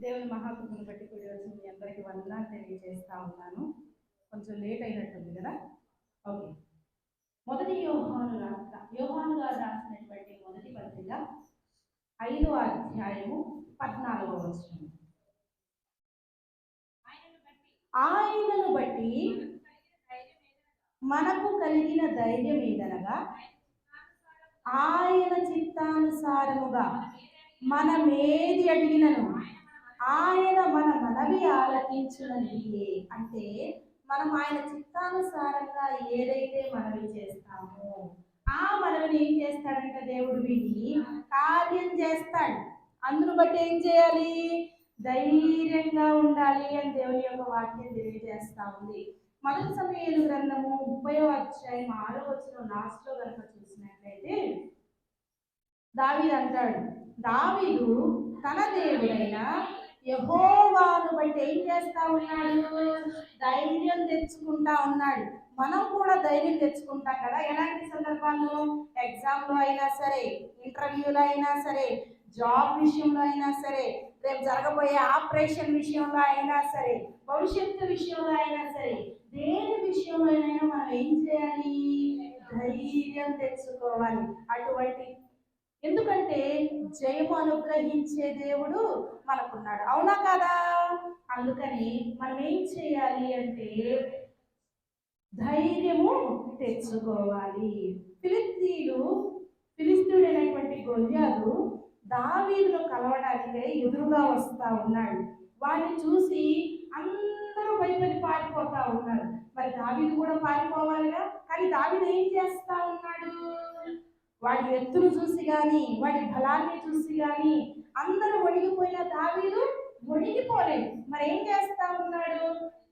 దేవుని మహాకృపను బట్టి కూడి వచ్చిన మీ అందరికీ వందనాలు తెలియజేస్తా ఉన్నాను. కొంచెం లేట్ అయినట్టుంది కదా. ఓకే, మొదటి యోహాను గారు రాసినటువంటి మొదటి పత్రిక 5వ అధ్యాయము 14వ వచనం. ఆయనను బట్టి మనకు కలిగిన ధైర్యం ఏదనగా ఆయన చిత్తానుసారముగా మనమేది అడిగినను ఆయన మన మనవి ఆలకించుననియే. అంటే మనం ఆయన చిత్తానుసారంగా ఏదైతే మనవి చేస్తామో ఆ మనవిని ఏం చేస్తాడంటే దేవుడు విని కార్యం చేస్తాడు. అందును బట్టి ఏం చేయాలి? ధైర్యంగా ఉండాలి అని దేవుని యొక్క వాక్యం తెలియజేస్తా ఉంది. మొదటి సమూయేలు గ్రంథము 30వ అధ్యాయం 6వ వచనం లాస్ట్లో కనుక చూసినట్లయితే దావీదు అంటాడు, దావీదు తన దేవుడైన యెహోవాను బట్టి ఏం చేస్తా ఉన్నాడు? ధైర్యం తెచ్చుకుంటా ఉన్నాడు. మనం కూడా ధైర్యం తెచ్చుకుంటాం కదా. ఎలాంటి సందర్భాల్లో? ఎగ్జామ్లో అయినా సరే, ఇంటర్వ్యూలో అయినా సరే, జాబ్ విషయంలో అయినా సరే, రేపు జరగబోయే ఆపరేషన్ విషయంలో అయినా సరే, భవిష్యత్తు విషయంలో అయినా సరే, దేని విషయంలో అయినా మనం ఏం చేయాలి? ధైర్యం తెచ్చుకోవాలి. అటువంటి ఎందుకంటే జయము అనుగ్రహించే దేవుడు మనకున్నాడు, అవునా కదా? అందుకని మనం ఏం చేయాలి అంటే ధైర్యము తెచ్చుకోవాలి. ఫిలిస్తీయుడైనటువంటి గొల్యాదు దావీదును కలవడానికి ఎదురుగా వస్తా ఉన్నాడు. వాడిని చూసి అందరూ భయపడి పారిపోతా ఉన్నారు. మరి దావీదు కూడా పారిపోవాలిగా. కానీ దావీదు ఏం చేస్తా ఉన్నాడు? వాడి ఎత్తును చూసి కానీ, వాడి బలాన్ని చూసి కానీ అందరూ వణిగిపోయిన దావీదు వణిగిపోలేదు. మరి ఏం చేస్తా ఉన్నాడు?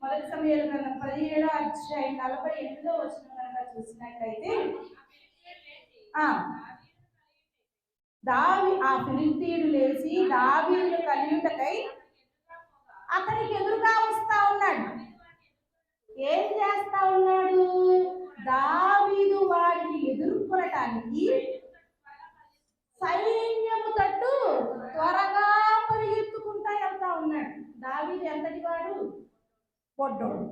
మొదటి సమూయేలు గ్రంథం 17వ అధ్యాయం 48వ వచనం కనుక చూసినట్లయితే ఆ ఫిలిస్తీయుడు లేచి దావీదును కలియుటకై అతనికి ఎదురుగా వస్తా ఉన్నాడు. ఏం చేస్తా ఉన్నాడు? దావీదు వాడిని ఎదుర్కొనటానికి సైన్యము తట్టు త్వరగా పరిగెత్తుకుంటా వెళ్తా ఉన్నాడు. దావీదు ఎంతటి వాడు? పొడ్డోడు.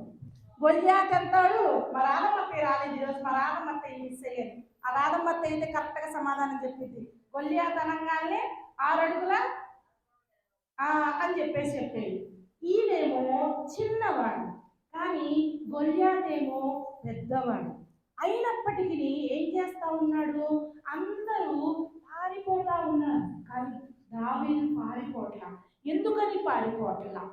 గొల్యాతు ఎంతాడు? మా రాధమ్మత్త రాలేదు ఈరోజు. మా రాధమ్మత్త మిస్ అయ్యారు. ఆ రాధమ్మత్త అయితే కరెక్ట్గా సమాధానం చెప్పింది. గొల్యాతు అనగానే 6 అడుగుల అని చెప్పేది. ఈయనేమో చిన్నవాడు, కానీ గొల్యాతేమో పెద్దవాడు. అయినప్పటికీ ఏం చేస్తా ఉన్నాడు? అందరూ పారిపోతా ఉన్నారు, కానీ దావీదు పారిపోట్లా. ఎందుకని పారిపోట్లా?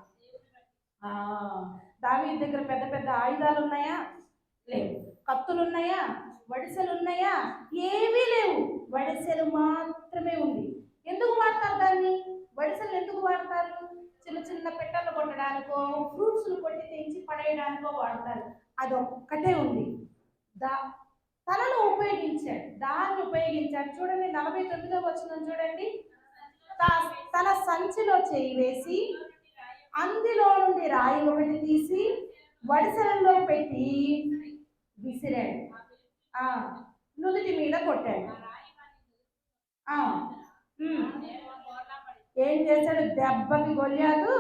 దావీదు దగ్గర పెద్ద పెద్ద ఆయుధాలు ఉన్నాయా? లేవు. కత్తులు ఉన్నాయా? వడిసెలు ఉన్నాయా? ఏమీ లేవు. వడిసెలు మాత్రమే ఉంది. ఎందుకు వాడతారు దాన్ని? వడిసెలు ఎందుకు వాడతారు? చిన్న చిన్న పెట్టెలు కొట్టడానికో, ఫ్రూట్స్లు కొట్టి తెంచి పడేయడానికో వాడతారు. అదొక్కటే ఉంది. తలను ఉపయోగించాడు, దాన్ని ఉపయోగించాడు. చూడండి 49వ వచనం చూడండి. తన సంచిలో చేయి వేసి అందులో నుండి రాయి ఒకటి తీసి వడిసెలలో పెట్టి విసిరాడు, నుదుటి మీద కొట్టాడు. ఏం చేశాడు? దెబ్బకి గొల్యాదు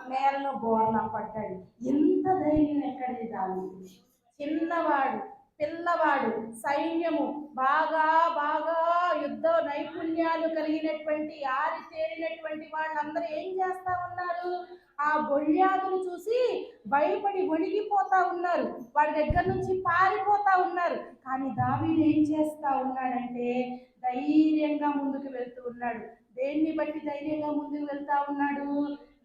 నేలను బోర్లా పడ్డాడు. ఎంత ధైర్యం ఎక్కడిది దావీదు? చిన్నవాడు, పిల్లవాడు, సైన్యము బాగా యుద్ధ నైపుణ్యాలు కలిగినటువంటి ఆరితేరినటువంటి వాళ్ళందరూ ఏం చేస్తా ఉన్నారు? ఆ గొల్యాదును చూసి భయపడి వణిగిపోతా ఉన్నారు, వాడి దగ్గర నుంచి పారిపోతా ఉన్నారు. కానీ దావీదు ఏం చేస్తా ఉన్నాడంటే ధైర్యంగా ముందుకు వెళ్తూ ఉన్నాడు. దేన్ని బట్టి ధైర్యంగా ముందుకు వెళ్తా ఉన్నాడు?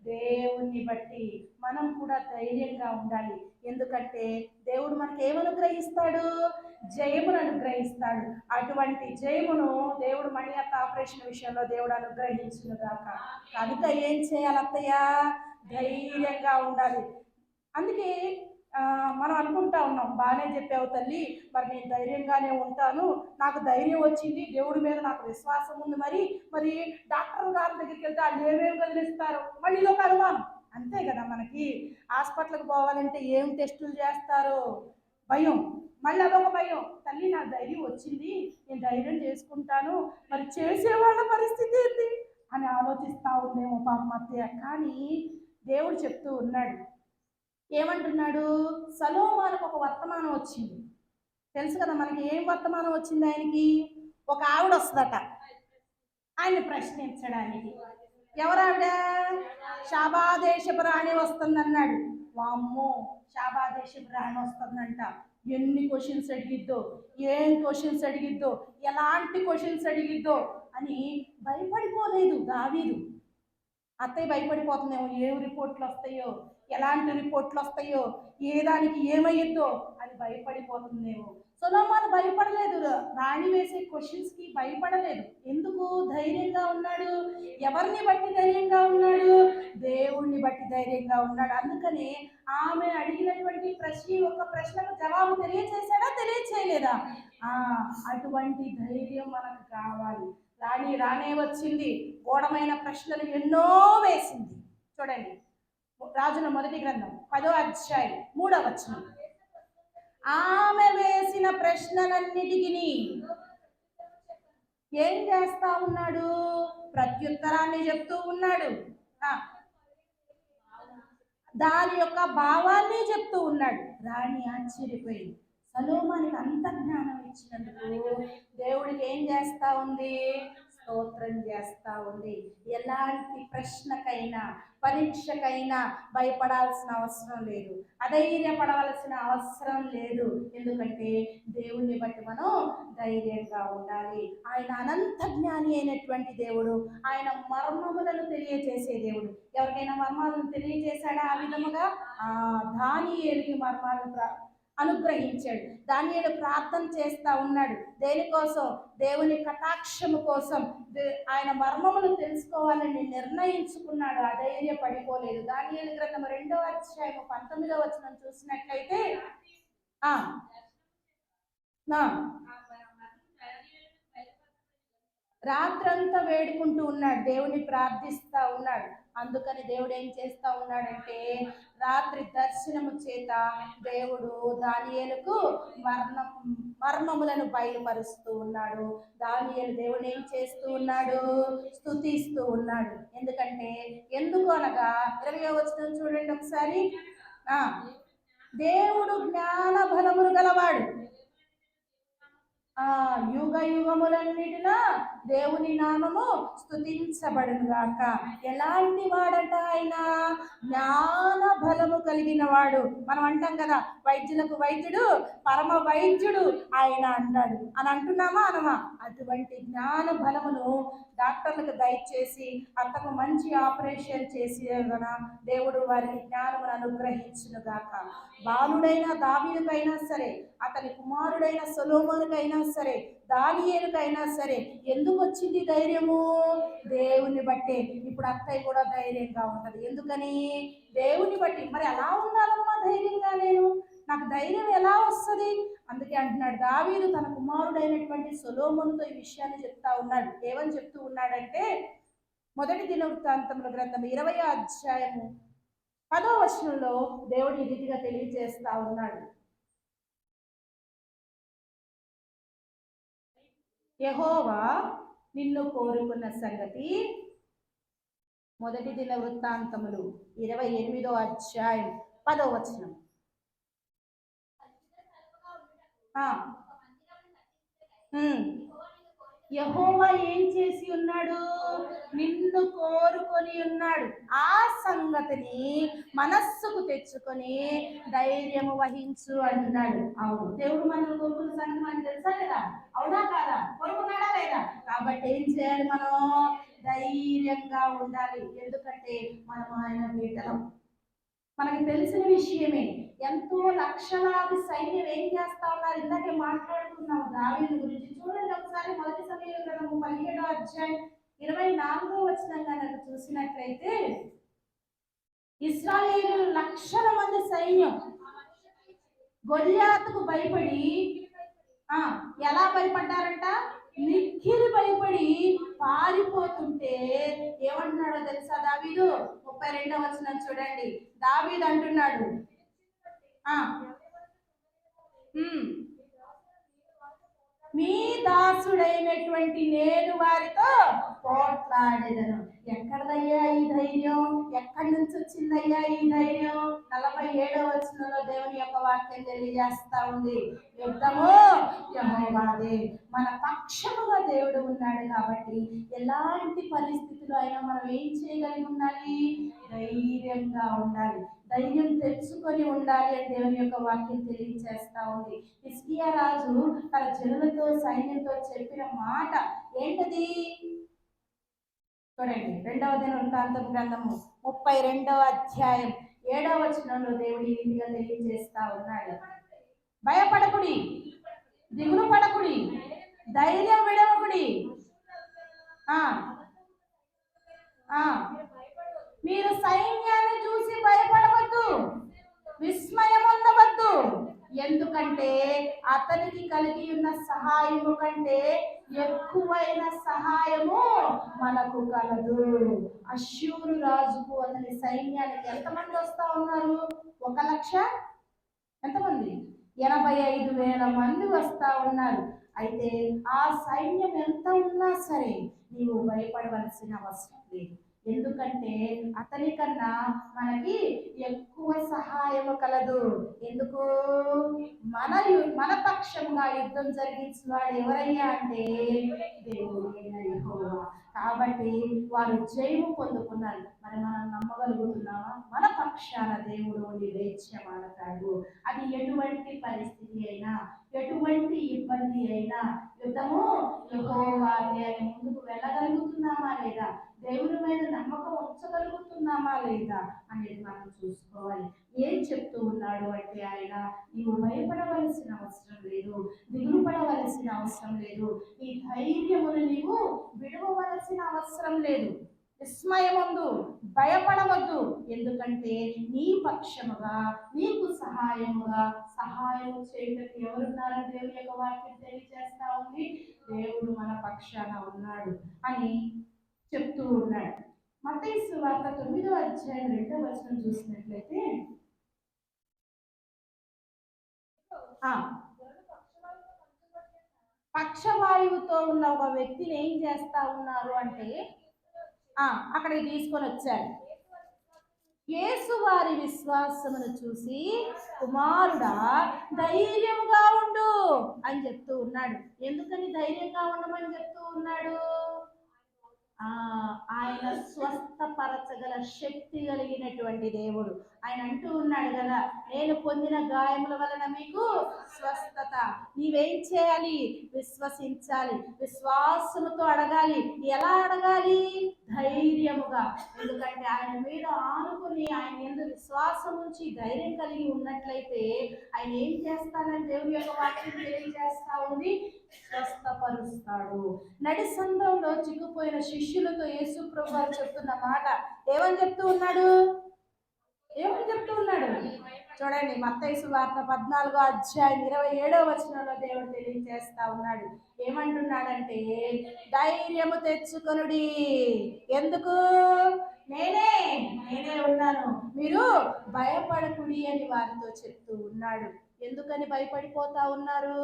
దేవుణ్ణి బట్టి. మనం కూడా ధైర్యంగా ఉండాలి. ఎందుకంటే దేవుడు మనకి ఏమనుగ్రహిస్తాడు? జయమును అనుగ్రహిస్తాడు. అటువంటి జయమును దేవుడు మణి అత్త ఆపరేషన్ విషయంలో దేవుడు అనుగ్రహించును గాక. కనుక ఏం చేయాలి అత్తయ్య? ధైర్యంగా ఉండాలి. అందుకే మనం అనుకుంటా ఉన్నాం, బాగానే చెప్పావు తల్లి, మరి నేను ధైర్యంగానే ఉంటాను, నాకు ధైర్యం వచ్చింది, దేవుడి మీద నాకు విశ్వాసం ఉంది. మరి డాక్టర్ గారి దగ్గరికి వెళ్తే వాళ్ళు ఏమేమి వదిలిస్తారు? మళ్ళీ ఒక అనుమానం. అంతే కదా, మనకి హాస్పిటల్కి పోవాలంటే ఏం టెస్టులు చేస్తారో భయం, మళ్ళీ అదొక భయం. తల్లి నాకు ధైర్యం వచ్చింది, నేను ధైర్యం చేసుకుంటాను, మరి చేసేవాళ్ళ పరిస్థితి ఏంటి? అని ఆలోచిస్తూ ఉందేమో పాప మధ్య. కానీ దేవుడు చెప్తూ ఉన్నాడు, ఏమంటున్నాడు? సలోమానుకు ఒక వర్తమానం వచ్చింది. తెలుసు కదా మనకి ఏం వర్తమానం వచ్చింది ఆయనకి? ఒక ఆవిడ వస్తుందట ఆయన్ని ప్రశ్నించడానికి. ఎవరావిడ? శాబాదేశపు రాణి వస్తుందన్నాడు. వామ్మో, శాబాదేశపు రాణి వస్తుందంట, ఎన్ని క్వశ్చన్స్ అడిగిద్దో, ఏం క్వశ్చన్స్ అడిగిద్దో, ఎలాంటి క్వశ్చన్స్ అడిగిద్దో అని భయపడిపోలేదు దావీదు. అత్తయ్య భయపడిపోతుందేమో, ఏం రిపోర్ట్లు వస్తాయో, ఎలాంటి రిపోర్ట్లు వస్తాయో, ఏ దానికి ఏమయ్యద్దో అని భయపడిపోతుందేమో. సొలొమోను భయపడలేదు, రాణి వేసే క్వశ్చన్స్కి భయపడలేదు. ఎందుకు? ధైర్యంగా ఉన్నాడు. ఎవరిని బట్టి ధైర్యంగా ఉన్నాడు? దేవుణ్ణి బట్టి ధైర్యంగా ఉన్నాడు. అందుకని ఆమె అడిగినటువంటి ప్రతి ఒక్క ప్రశ్నకు జవాబు తెలియచేశాడా? తెలియచేయలేదా? అటువంటి ధైర్యం మనకు కావాలి. రాణి రానే వచ్చింది, గూఢమైన ప్రశ్నలు ఎన్నో వేసింది. చూడండి, రాజుల మొదటి గ్రంథం 10వ అధ్యాయం 3వ వచనం. ఆమె వేసిన ప్రశ్నలన్నిటికీ ఏం చేస్తా ఉన్నాడు? ప్రత్యుత్తరాన్ని చెప్తూ ఉన్నాడు. దాని యొక్క భావాన్ని చెప్తూ ఉన్నాడు. రాణి ఆశ్చర్యపోయింది. సలోమానికి అంత జ్ఞానం ఇచ్చినందుకు దేవుడికి ఏం చేస్తా ఉంది? స్తోత్రం చేస్తా ఉంది. ఎలాంటి ప్రశ్నకైనా పరీక్షకైనా భయపడాల్సిన అవసరం లేదు, అధైర్యపడవలసిన అవసరం లేదు. ఎందుకంటే దేవుణ్ణి బట్టి మనం ధైర్యంగా ఉండాలి. ఆయన అనంత జ్ఞాని అయినటువంటి దేవుడు, ఆయన మర్మములను తెలియజేసే దేవుడు. ఎవరికైనా మర్మాలను తెలియజేశాడా? ఆ విధముగా దానియేలుకి మర్మాలను అనుగ్రహించాడు. దానియేలు ప్రార్థన చేస్తా ఉన్నాడు. దేనికోసం? దేవుని కటాక్షము కోసం. ఆయన మర్మములు తెలుసుకోవాలని నిర్ణయించుకున్నాడు, అధైర్యపడిపోలేదు. దానియేలు గ్రంథం 2వ అధ్యాయం 19వ వచనం చూసినట్లయితే రాత్రంతా వేడుకుంటూ ఉన్నాడు, దేవుని ప్రార్థిస్తా ఉన్నాడు. అందుకని దేవుడు ఏం చేస్తా ఉన్నాడంటే, రాత్రి దర్శనము చేత దేవుడు దానియేలుకు మర్మములను బయలుపరుస్తూ ఉన్నాడు. దానియేలు దేవుడు ఏం చేస్తూ ఉన్నాడు? స్తుతిస్తూ ఉన్నాడు. ఎందుకు అనగా 20వ వచనం చూడండి ఒకసారి. దేవుడు జ్ఞాన బలములు గలవాడు, యుగ యుగములన్నిటిలో దేవుని నామము స్తుతించబడును గాక. ఎలాంటి వాడట ఆయన? జ్ఞాన బలము కలిగిన వాడు. మనం అంటాం కదా, వైద్యులకు వైద్యుడు, పరమ వైద్యుడు ఆయన అన్నాడు అని అంటున్నామా అనమా? అటువంటి జ్ఞాన బలమును డాక్టర్లకు దయచేసి అతను మంచి ఆపరేషన్ చేసి దేవుడు వారికి జ్ఞానమును అనుగ్రహించును గాక. బాలుడైన దావీదుకైనా సరే, అతని కుమారుడైన సొలొమోనుకైనా సరే, దానియేలుకైనా సరే ఎందుకు వచ్చింది ధైర్యము? దేవుని బట్టే. ఇప్పుడు అత్తయ్య కూడా ధైర్యంగా ఉంటది. ఎందుకని? దేవుని బట్టి. మరి ఎలా ఉండాలమ్మా ధైర్యంగా? నాకు ధైర్యం ఎలా వస్తుంది? అందుకే అంటున్నాడు, దావీదు తన కుమారుడైనటువంటి సొలొమోనుతో ఈ విషయాన్ని చెప్తా ఉన్నాడు. ఏమని చెప్తూ ఉన్నాడంటే, మొదటి దినవృత్తాంతముల గ్రంథం 20వ అధ్యాయము 10వ వచనంలో దేవుడు ఈ రీతిగా తెలియజేస్తా ఉన్నాడు. యెహోవా నిన్ను కోరుకున్న సంగతి. మొదటి దినవృత్తాంతములు 28వ అధ్యాయం 10వ వచనం. యెహోవా ఏం చేసి ఉన్నాడు? నిన్ను కోరుకొని ఉన్నాడు. ఆ సంగతిని మనస్సుకు తెచ్చుకొని ధైర్యము వహించు అంటున్నాడు. అవును, దేవుడు మనల్ని కోరుకున్న సంగతి మనకు తెలుసా లేదా? అవునా కాదా? కోరుకున్నాడా లేదా? కాబట్టి ఏం చేయాలి? మనం ధైర్యంగా ఉండాలి. ఎందుకంటే మనం ఆయన బిడ్డలం. మనకు తెలిసిన విషయమే. ఎంతో లక్షలాది సైన్యం ఏం చేస్తా ఉన్నారు? ఇందాకే మాట్లాడుకున్నాం దావీదు గురించి. చూడండి ఒకసారి, మొదటి సమూయేలు గ్రంథం 17వ అధ్యాయం 24వ వచనం కనుక చూసినట్లయితే, ఇశ్రాయేలు లక్షల మంది సైన్యం గొల్యాతుకు భయపడి ఎలా భయపడ్డారంట? మిక్కిలి భయపడి పారిపోతుంటే ఏమంటున్నాడో తెలుసా దావీదు? 32వ వచనం చూడండి. దావీదు అంటున్నాడు, మీ దాసుడైనటువంటి నేను వారితో పోట్లాడేదను. ఎక్కడదయ్యా ఈ ధైర్యం? ఎక్కడి నుంచి వచ్చిందయ్యా ఈ ధైర్యం? 47వ వచనంలో దేవుని యొక్క వాక్యం తెలియజేస్తా ఉంది. యుద్ధము యెహోవాదే, మన పక్షముగా దేవుడు ఉన్నాడు కాబట్టి ఎలాంటి పరిస్థితులు అయినా మనం ఏం చేయగలిగి ఉండాలి? ధైర్యంగా ఉండాలి, ధైర్యం తెచ్చుకొని ఉండాలి అని దేవుని యొక్క వాక్యం తెలియజేస్తా ఉంది. హిజ్కియా రాజు తన జనులతో సైన్యంతో చెప్పిన మాట ఏంటది? చూడండి, 2వ దినవృత్తాంతం గ్రంథము 32వ అధ్యాయం 7వ వచనంలో దేవుడు ఈ రీతిగా తెలియజేస్తా ఉన్నాడు. భయపడకుడి, దిగులు పడకుడి, ధైర్యం విడవకుడి. మీరు సైన్యాన్ని చూసి భయపడవద్దు, విస్మయం పొందవద్దు. ఎందుకంటే అతనికి కలిగి ఉన్న సహాయము కంటే ఎక్కువైన సహాయము మనకు కలదు. అష్షూరు రాజుకు అతని సైన్యానికి ఎంతమంది వస్తా ఉన్నారు? 1,00,000 ఎంతమంది? 85,000 మంది వస్తా ఉన్నారు. అయితే ఆ సైన్యం ఎంత ఉన్నా సరే నీవు భయపడవలసిన అవసరం లేదు. ఎందుకంటే అతని కన్నా మనకి ఎక్కువ సహాయము కలదు. ఎందుకు? మన పక్షంగా యుద్ధం జరిగించిన వాడు ఎవరయ్యా అంటే దేవుడైన యెహోవా. కాబట్టి వారు జయము పొందుకున్నారు. మరి మనం నమ్మగలుగుతున్నామా? మన పక్షాన దేవుడు నివేచ్యమాడతాడు. అది ఎటువంటి పరిస్థితి అయినా, ఎటువంటి ఇబ్బంది అయినా యుద్ధము యెహోవాదే అని ముందుకు వెళ్ళగలుగుతున్నామా లేదా? దేవుని మీద నమ్మకం ఉంచగలుగుతున్నామా లేదా అనేది మనం చూసుకోవాలి. ఏం చెప్తూ ఉన్నాడు అంటే ఆయన, నీవు భయపడవలసిన అవసరం లేదు, దిగులు పడవలసిన అవసరం లేదు, నీ ధైర్యమును నీవు విడవవలసిన అవసరం లేదు, విస్మయముందు, భయపడవద్దు. ఎందుకంటే నీ పక్షముగా, నీకు సహాయముగా, సహాయం చేయడానికి ఎవరున్నారని దేవుని యొక్క వాక్యం తెలియజేస్తా ఉంది. దేవుడు మన పక్షాన ఉన్నాడు అని చెప్తూ ఉన్నాడు. మత్తయి సువార్త 9వ అధ్యాయం 2వ వచనం చూసినట్లయితే, పక్షవాయువుతో ఉన్న ఒక వ్యక్తిని ఏం చేస్తా ఉన్నారు అంటే అక్కడికి తీసుకొని వచ్చారు. యేసు వారి విశ్వాసమును చూసి, కుమారుడా ధైర్యంగా ఉండు అని చెప్తూ ఉన్నాడు. ఎందుకని ధైర్యంగా ఉండమని చెప్తూ ఉన్నాడు? ఆయన స్వస్థపరచగల శక్తి కలిగినటువంటి దేవుడు. ఆయన అంటూ ఉన్నాడు కదా, నేను పొందిన గాయముల వలన మీకు స్వస్థత. నీవేం చేయాలి? విశ్వసించాలి, విశ్వాసముతో అడగాలి. ఎలా అడగాలి? ధైర్యముగా. ఎందుకంటే ఆయన మీద ఆనుకుని, ఆయన యందు విశ్వాసం ఉంచి ధైర్యం కలిగి ఉన్నట్లయితే ఆయన ఏం చేస్తానని దేవుని యొక్క వాక్యం తెలియజేస్తా ఉంది, స్వస్థపరుస్తాడు. నడి సంద్రంలో చిక్కుపోయిన శిష్యులతో యేసు ప్రభు వారు చెప్తున్న మాట ఏమని చెప్తూ ఉన్నాడు? చూడండి, మత్తయి సువార్త 14వ అధ్యాయం 27వ వచనంలో దేవుడు తెలియజేస్తా ఉన్నాడు. ఏమంటున్నాడంటే, ధైర్యము తెచ్చుకొనుడి. ఎందుకు? నేనే ఉన్నాను, మీరు భయపడకుడి అని వారితో చెప్తూ ఉన్నాడు. ఎందుకని భయపడిపోతా ఉన్నారు?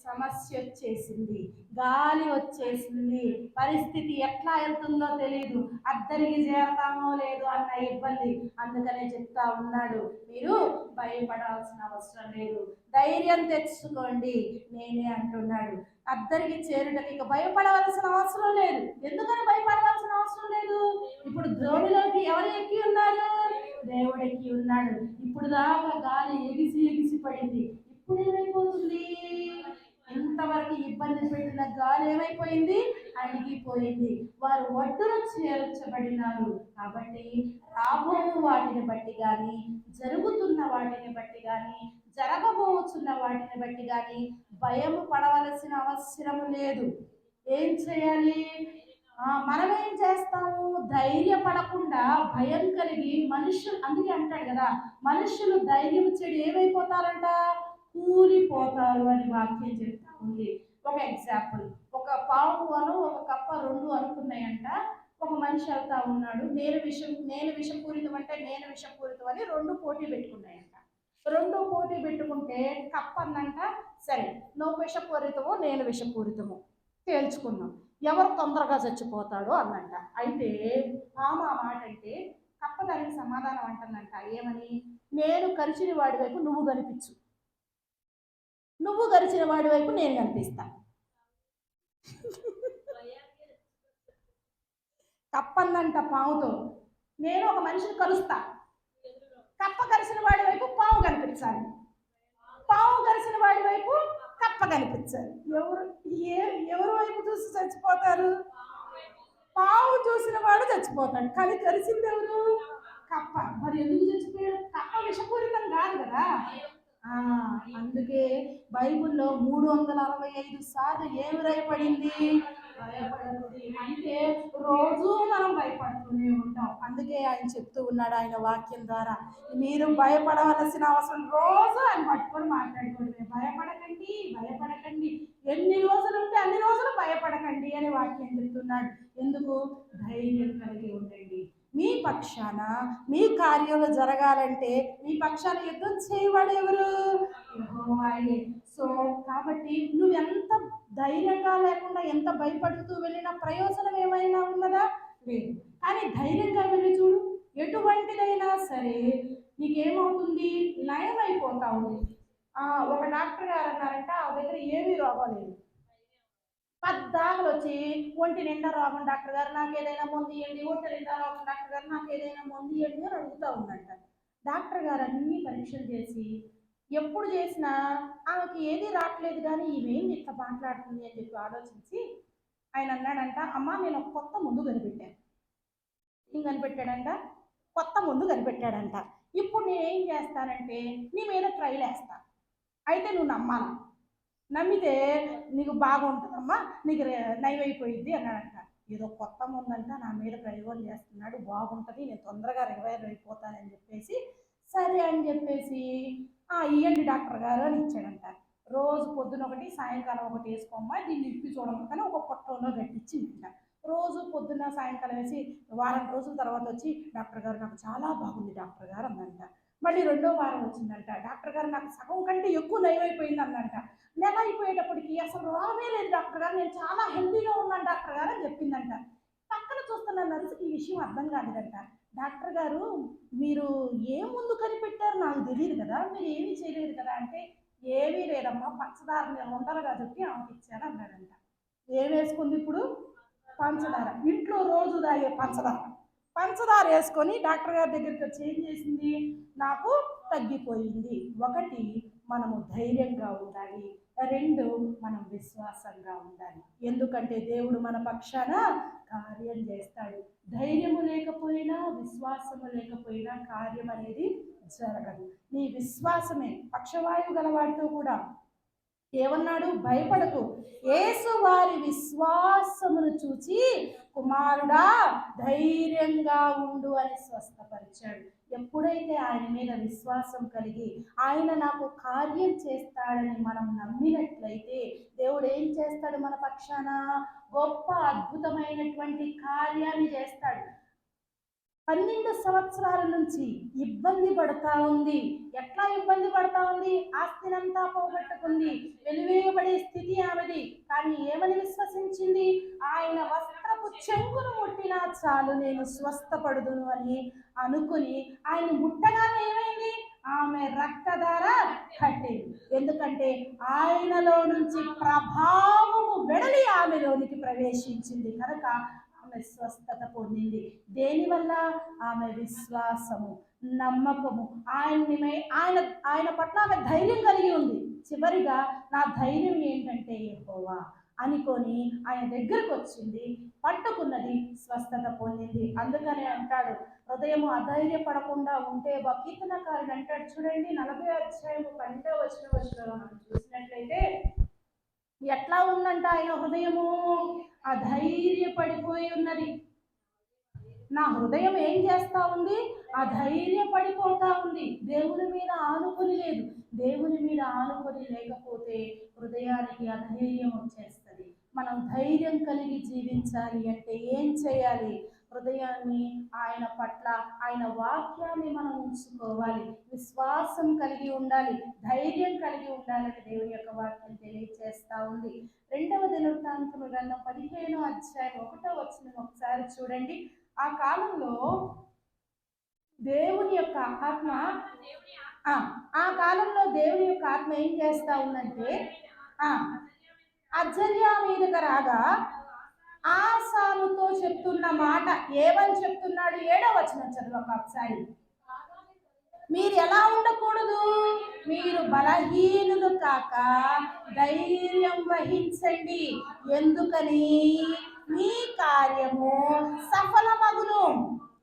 సమస్య వచ్చేసింది, గాలి వచ్చేసింది, పరిస్థితి ఎట్లా వెళ్తుందో తెలియదు, అద్దరికి చేరతామో లేదో అన్న ఇబ్బంది. అందుకనే చెప్తా ఉన్నాడు, మీరు భయపడాల్సిన అవసరం లేదు, ధైర్యం తెచ్చుకోండి నేనే అంటున్నాడు. అద్దరికి చేరుటకి ఇక భయపడవలసిన అవసరం లేదు. ఎందుకని భయపడవలసిన అవసరం లేదు? ఇప్పుడు ద్రోణిలోకి ఎవరు ఎక్కి ఉన్నారు? దేవుడు ఎక్కి ఉన్నాడు. ఇప్పుడు దాకా గాలి ఎగిసి పడింది, ఇప్పుడు ఏమైపోతుంది? ఇంతవరకు ఇబ్బంది పెట్టిన గాలి ఏమైపోయింది? అణిగిపోయింది. వారు ఒడ్డున చేర్చబడినారు. కాబట్టి రాబో వాటిని బట్టి కానీ, జరుగుతున్న వాటిని బట్టి కానీ, జరగబోతున్న వాటిని బట్టి కానీ భయం పడవలసిన అవసరం లేదు. ఏం చేయాలి? మనం ఏం చేస్తాము? ధైర్యపడకుండా భయం కలిగి మనుషులు, అందుకే అంటాడు కదా, మనుషులు ధైర్యం చెడు ఏమైపోతారంట? కూలిపోతారు అని వాక్యం చెప్తా ఉంది. ఒక ఎగ్జాంపుల్, ఒక పాము ఒక కప్ప 2 అనుకున్నాయంట. ఒక మనిషి వెళ్తా ఉన్నాడు, నేను విషపూరితం అంటే నేను విషపూరితం అని 2 పోటీ పెట్టుకున్నాయంట. రెండు పోటీ పెట్టుకుంటే కప్ప అందంట, సరే నువ్వు విషపూరితము నేను విషపూరితము తేల్చుకున్నాం, ఎవరు తొందరగా చచ్చిపోతాడో అన్నంట. అయితే పాము ఆ మాట అంటే కప్ప దానికి సమాధానం అంటుందంట, ఏమని? నేను కరిచిన వాడి వైపు నువ్వు కనిపించు, నువ్వు గరిచిన వాడి వైపు నేను కనిపిస్తా. కప్పందంట పావుతో, నేను ఒక మనిషిని కలుస్తా, కప్ప కరిసిన వాడి వైపు పావు కనిపించాలి, పావు కరిసిన వాడి వైపు కప్ప కనిపించాలి. ఎవరు ఎవరి వైపు చూసి చచ్చిపోతారు? పావు చూసిన వాడు చచ్చిపోతాడు, కానీ కరిసింది ఎవరు? కప్ప. మరి ఎందుకు చచ్చిపోయాడు? కప్ప విషపూరితం కాదు కదా. అందుకే బైబిల్లో 365 సార్లు ఏమి రాయబడింది? భయపడకూడదు. అంటే రోజు మనం భయపడుతూనే ఉంటాం. అందుకే ఆయన చెప్తూ ఉన్నాడు ఆయన వాక్యం ద్వారా, మీరు భయపడవలసిన అవసరం, రోజు ఆయన పట్టుకొని మాట్లాడుకోండి, భయపడకండి భయపడకండి, ఎన్ని రోజులు ఉంటే అన్ని రోజులు భయపడకండి అని వాక్యం చెప్తున్నాడు. ఎందుకు? ధైర్యం కలిగి ఉండండి. మీ పక్షాన మీ కార్యాలు జరగాలంటే మీ పక్షాన యుద్ధం చేయవాడు ఎవరు? యెహోవాయే. సో కాబట్టి నువ్వు ఎంత ధైర్యంగా లేకుండా ఎంత భయపడుతూ వెళ్ళిన ప్రయోజనం ఏమైనా ఉన్నదా? లేదు. కానీ ధైర్యంగా వెళ్ళి చూడు, ఎటువంటిదైనా సరే నీకేమవుతుంది? నయం అయిపోతా ఉంది. ఒక డాక్టర్ గారు అన్నారంట, ఆ దగ్గర ఏమీ రోగం లేదు, పద్దాకలు వచ్చి ఒంటి నిండా రోగం డాక్టర్ గారు నాకు ఏదైనా మందు ఇవ్వండి, ఒంటి నిండా రోగం డాక్టర్ గారు నాకు ఏదైనా మందు ఇవ్వండి అని అడుగుతూ ఉందంట. డాక్టర్ గారు అన్ని పరీక్షలు చేసి ఎప్పుడు చేసినా ఆమెకి ఏది రావట్లేదు, కానీ ఈమెం ఇట్లా మాట్లాడుతుంది అని చెప్పి ఆలోచించి ఆయన అన్నాడంట, అమ్మ నేను ఒక కొత్త మందు కనిపెట్టాను. ఏం కనిపెట్టాడంట? కొత్త మందు కనిపెట్టాడంట. ఇప్పుడు నేనేం చేస్తానంటే నీ మీద ట్రైల్ వేస్తా, అయితే నువ్వు నమ్మాలా, నమ్మితే నీకు బాగుంటుందమ్మా, నీకు నయమైపోయింది అన్నాడంట. ఏదో కొత్త ముందంట నా మీద ప్రయోగం చేస్తున్నాడు, బాగుంటుంది, నేను తొందరగా రివైవ్ అయిపోతానని చెప్పేసి సరే అని చెప్పేసి ఇవ్వండి డాక్టర్ గారు అని ఇచ్చాడంట. రోజు పొద్దున ఒకటి సాయంకాలం ఒకటి వేసుకోమ్మా, దీన్ని ఇప్పి చూడమని ఒక పొట్టంలో గట్టించిందంట. రోజు పొద్దున్న సాయంకాలం వేసి వారం రోజుల తర్వాత వచ్చి డాక్టర్ గారు నాకు చాలా బాగుంది డాక్టర్ గారు అందంట. మళ్ళీ రెండో వారం వచ్చిందంట, డాక్టర్ గారు నాకు సగం కంటే ఎక్కువ నయమైపోయింది అందంట. నెల అయిపోయేటప్పటికి అసలు రావే లేదు డాక్టర్ గారు, నేను చాలా హెల్తీగా ఉన్నాను డాక్టర్ గారు అని చెప్పిందంట. పక్కన చూస్తున్న నర్సుకి ఈ విషయం అర్థం కాలేదంట. డాక్టర్ గారు మీరు ఏ ముందు కనిపెట్టారు నాకు తెలియదు కదా, మీరు ఏమీ చేయలేదు కదా అంటే, ఏమీ లేదమ్మా, పంచదార నేను ఉండలుగా చెప్పి ఆమెకి ఇచ్చాను అన్నాడంట. ఏం వేసుకుంది ఇప్పుడు? పంచదార. ఇంట్లో రోజు తాగే పంచదార వేసుకొని డాక్టర్ గారి దగ్గరికి వచ్చి ఏం చేసింది? నాకు తగ్గిపోయింది. ఒకటి, మనము ధైర్యంగా ఉండాలి. రెండు, మనం విశ్వాసంగా ఉండాలి. ఎందుకంటే దేవుడు మన పక్షాన కార్యం చేస్తాడు. ధైర్యము లేకపోయినా విశ్వాసము లేకపోయినా కార్యం అనేది జరగదు. నీ విశ్వాసమే. పక్షవాయువు గలవాడితో కూడా ఏమన్నాడు? భయపడకు, యేసు వారి విశ్వాసమును చూచి కుమారుడా ధైర్యంగా ఉండు అని స్వస్థపరిచాడు. ఎప్పుడైతే ఆయన మీద విశ్వాసం కలిగి ఆయన నాకు కార్యం చేస్తాడని మనం నమ్మినట్లయితే దేవుడు ఏం చేస్తాడు? మన పక్షాన గొప్ప అద్భుతమైనటువంటి కార్యాన్ని చేస్తాడు. 12 సంవత్సరాల నుంచి ఇబ్బంది పడతా ఉంది. ఎట్లా ఇబ్బంది పడతా ఉంది? ఆస్తినంతా పోగొట్టుకుంది, వెలివేయబడే స్థితి ఆమెది. కానీ ఏమని విశ్వసించింది? ఆయన వస్త్రపు చెంగును ముట్టినా చాలు నేను స్వస్థపడుదును అని అనుకుని ఆయన ముట్టగానే ఏమైంది? ఆమె రక్తధార కట్టింది. ఎందుకంటే ఆయనలో నుంచి ప్రభావము వెడలి ఆమెలోనికి ప్రవేశించింది కనుక ఆమె స్వస్థత పొందింది. దేనివల్ల? ఆమె విశ్వాసము, నమ్మకము. ఆయన పట్ల ఆమె ధైర్యం కలిగి ఉంది. చివరిగా నా ధైర్యం ఏంటంటే యెహోవా అనుకొని ఆయన దగ్గరకు వచ్చింది, పట్టుకున్నది, స్వస్థత పొందింది. అందుకనే అంటాడు, హృదయము అధైర్యపడకుండా ఉంటే కీర్తనకారుడు అంటాడు చూడండి, 40వ అధ్యాయము 12వ వచనంలో మనం చూసినట్లయితే ఎట్లా ఉందంట ఆయన హృదయము? అధైర్యపడిపోయి ఉన్నది. నా హృదయం ఏం చేస్తా ఉంది? అధైర్యపడిపోతా ఉంది. దేవుని మీద ఆనుకొని లేదు. దేవుని మీద ఆనుకొని లేకపోతే హృదయానికి అధైర్యం వచ్చేస్తుంది. మనం ధైర్యం కలిగి జీవించాలి అంటే ఏం చేయాలి? హృదయాన్ని ఆయన పట్ల, ఆయన వాక్యాన్ని మనం ఉంచుకోవాలి, విశ్వాసం కలిగి ఉండాలి, ధైర్యం కలిగి ఉండాలని దేవుని యొక్క వాక్యం తెలియజేస్తా ఉంది. 2వ దినవృత్తాంతముల గ్రంథం 15వ అధ్యాయం 1వ వచనం ఒకసారి చూడండి. ఆ కాలంలో దేవుని యొక్క ఆత్మ ఆ కాలంలో దేవుని యొక్క ఆత్మ ఏం చేస్తా ఉందంటే అజర్యా మీదకి రాగా ఆసానుతో చెప్తున్న మాట ఏమని చెప్తున్నాడు? 7వ వచనం చదువు ఒకసారి. మీరు ఎలా ఉండకూడదు? మీరు బలహీనులు కాక ధైర్యం వహించండి. ఎందుకని? మీ కార్యము సఫలమగును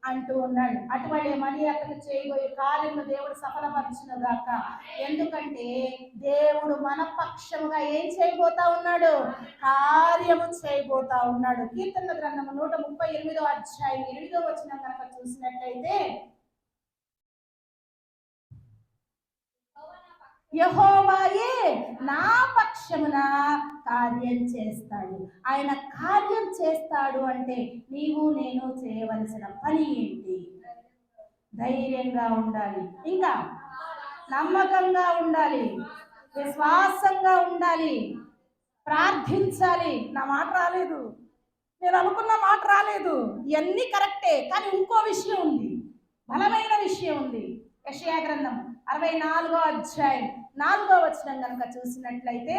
అంటూ ఉన్నాడు. అటువంటి మరి అతను చేయబోయే కార్యము దేవుడు సఫలపరచును గాక. ఎందుకంటే దేవుడు మన పక్షముగా ఏం చేయబోతా ఉన్నాడు? కార్యము చేయబోతా ఉన్నాడు. కీర్తన గ్రంథము 138వ అధ్యాయం 8వ వచనం కనుక చూసినట్లయితే, యెహోవాయే నా పక్షమున కార్యం చేస్తాడు. ఆయన కార్యం చేస్తాడు అంటే నీవు నేను చేయవలసిన పని ఏంటి? ధైర్యంగా ఉండాలి, ఇంకా నమ్మకంగా ఉండాలి, విశ్వాసంగా ఉండాలి, ప్రార్థించాలి. నా మాట రాలేదు, నేను అనుకున్న మాట రాలేదు, ఇవన్నీ కరెక్టే, కానీ ఇంకో విషయం ఉంది, బలమైన విషయం ఉంది. యెషయా గ్రంథం 64వ అధ్యాయం 4వ వచనం కనుక చూసినట్లయితే,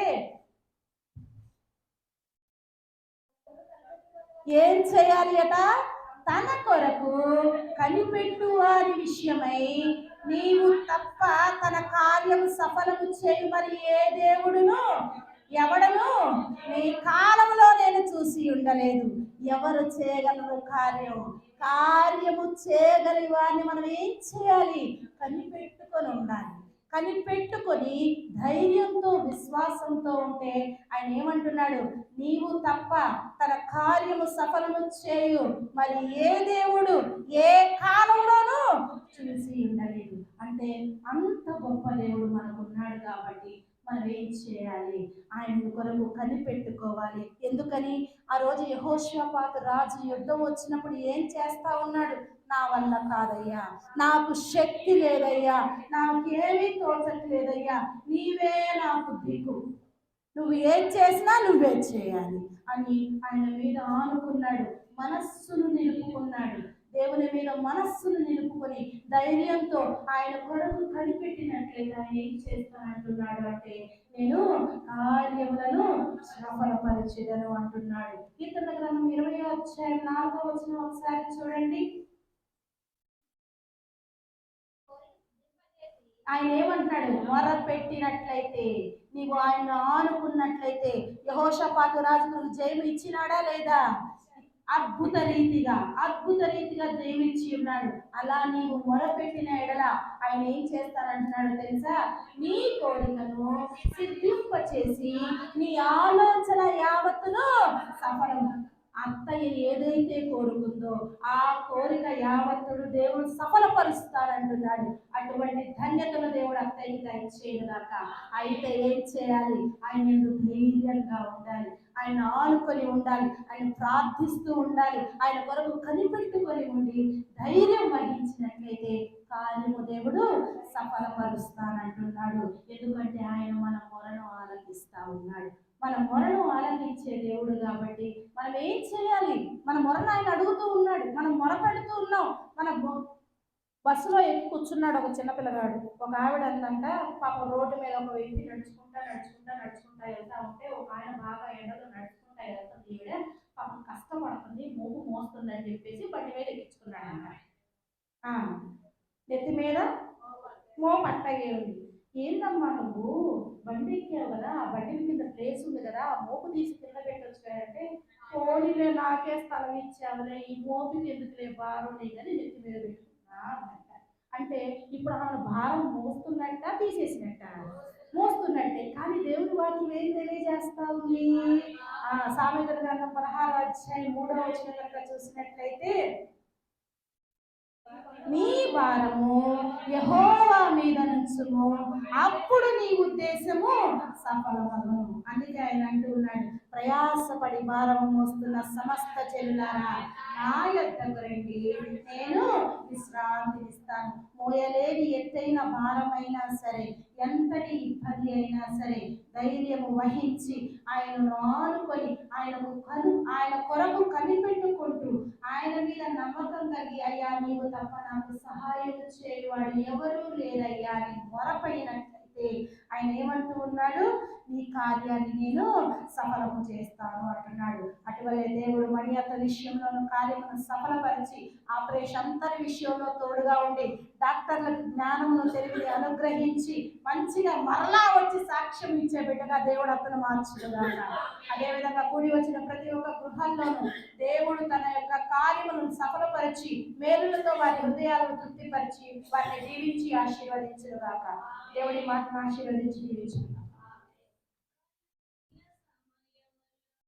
ఏం చేయాలి అట? తన కొరకు కనిపెట్టు వారి విషయమై నీవు తప్ప తన కార్యం సఫలము చేయమని ఏ దేవుడును ఎవడను నీ కాలంలో నేను చూసి ఉండలేదు. ఎవరు చేయగలరు కార్యము చేయగలి వారిని మనం ఏం చేయాలి? కనిపెట్టుకొని ఉండాలి. కనిపెట్టుకొని ధైర్యంతో విశ్వాసంతో ఉంటే ఆయన ఏమంటున్నాడు? నీవు తప్ప తన కార్యము సఫలము చేయు మరి ఏ దేవుడు ఏ కాలంలోనూ చూసి ఉండలేదు. అంటే అంత గొప్ప దేవుడు మనకున్నాడు కాబట్టి మనం ఏం చేయాలి? ఆయన కొరకు కనిపెట్టుకోవాలి. ఎందుకని? ఆ రోజు యెహోషాపాతు రాజు యుద్ధం వచ్చినప్పుడు ఏం చేస్తా ఉన్నాడు? నా వల్ల కాదయ్యా, నాకు శక్తి లేదయ్యా, నాకేమీ తోచట్లేదయ్యా, నీవే నాకు దిక్కు, నువ్వు ఏం చేసినా నువ్వే చేయాలి అని ఆయన మీద ఆనుకున్నాడు, మనస్సును నిలుపుకున్నాడు. దేవుని మీద మనస్సును నిలుపుకొని ధైర్యంతో ఆయన కొరకు కనిపెట్టినట్లయితే ఆయన ఏం చేస్తానంటున్నాడు అంటే, నేను కార్యములను సఫలపరిచెదను అంటున్నాడు. కీర్తన గ్రంథం 20వ అధ్యాయం 4వ వచనం ఒకసారి చూడండి. ఆయన ఏమంటాడు? మొర పెట్టినట్లయితే, నీవు ఆయన ఆనుకున్నట్లయితే యెహోషాపాతు రాజుకు జయము ఇచ్చినాడా లేదా? అద్భుత రీతిగా జయమిచ్చి ఉన్నాడు. అలా నీవు మొరపెట్టిన ఎడల ఆయన ఏం చేస్తానంటున్నాడు తెలుసా? నీ కోరికను సిద్ధింపచేసి నీ ఆలోచన యావత్తును సఫలం. అత్తయ్య ఏదైతే కోరుకుందో ఆ కోరిక యావత్తుడు దేవుడు సఫలపరుస్తాడంటున్నాడు. అటువంటి ధన్యతను దేవుడు అత్తయ్యకి దయచేయగాక. అయితే ఏం చేయాలి? ఆయన ధైర్యంగా ఉండాలి, ఆయన ఆనుకొని ఉండాలి, ఆయన ప్రార్థిస్తూ ఉండాలి, ఆయన కొరకు కనిపెట్టుకొని ఉండి ధైర్యం వహించినట్లయితే కార్యము దేవుడు సఫలపరుస్తానంటున్నాడు. ఎందుకంటే ఆయన మన మొరను ఆలకిస్తా ఉన్నాడు. మన మొరను ఆలకించే దేవుడు కాబట్టి మనం ఏం చేయాలి? మన మొరను ఆయన అడుగుతూ ఉన్నాడు, మనం మొర పెడుతూ ఉన్నాం. మన బస్సులో ఎక్కి కూర్చున్నాడు ఒక చిన్నపిల్లగాడు. ఒక ఆవిడ అందంట, పాపం రోడ్డు మీద ఒక వ్యక్తి నడుచుకుంటా వెళ్తా ఉంటే ఒక ఆయన బాగా ఎండలో నడుచుకుంటా వెళ్తుంది. ఈవిడ పాపం కష్టపడుతుంది, మోపు మోస్తుంది అని చెప్పేసి బండి మీద ఎక్కించుకున్నాడంట. నెత్తి మీద మోపు అట్టగే ఉంది. ఏందమ్మా నువ్వు బండి ఎక్కావు కదా, ఆ బండి కింద ప్లేస్ ఉంది కదా, ఆ మోపు తీసి కింద పెట్టొచ్చు అంటే, కోడిలే నాకే స్థలం ఇచ్చావులే, ఈ మోపుకి ఎందుకులే భారం లేదని నెత్తి మీద పెట్టుకున్నా అంటే, ఇప్పుడు ఆమె భారం మోస్తున్నట్ట తీసేసినట్ట? మోస్తున్నట్టే. కానీ దేవుని వాక్యం ఏం తెలియజేస్తా ఉంది? సామెతల గ్రంథం 16వ అధ్యాయం 3వ వచనం కనుక చూసినట్లయితే, నీ భారము యెహోవా మీద నుంచుము, అప్పుడు నీ ఉద్దేశము సఫలమగును. అందుకే ఆయన అంటూ ఉన్నాడు, ప్రయాసపడి భారం మోస్తున్న సమస్త చెల్లారా నా యొద్దకు రండి, నేను విశ్రాంతినిస్తాను. మోయలేని ఎత్తైన భారమైనా సరే, ఎంతటి ఇబ్బంది అయినా సరే ధైర్యము వహించి ఆయనను ఆనుకొని ఆయన కొరకు కనిపెట్టుకుంటూ ఆయన మీద నమ్మకం కలిగి, అయ్యా నీవు తప్ప నాకు సహాయం చేయవాడు ఎవరూ లేరయ్యా అని మొరపడినట్లయితే ఆయన ఏమంటూ ఉన్నాడు? నీ కార్యాన్ని నేను సఫలము చేస్తాను అంటున్నాడు. అటువలే దేవుడు మణియత విషయంలోనూ కార్యమును సఫలపరిచి ఆపరేషన్ అంతరి విషయంలో తోడుగా ఉండి డాక్టర్లకు జ్ఞానమును తెలివిని అనుగ్రహించి మంచిగా మరలా వచ్చి సాక్ష్యం ఇచ్చే బిడ్డగా దేవుడు అతను మార్చుకున్నాడు. అదేవిధంగా కూడి వచ్చిన ప్రతి ఒక్క గృహాల్లోనూ దేవుడు తన యొక్క కార్యములను సఫలపరిచి మేలులతో వారి హృదయాలను తృప్తిపరిచి వారిని దీవించి ఆశీర్వదించుగాక. దేవుడి మాటను ఆశీర్వదించి దీవించుగాక.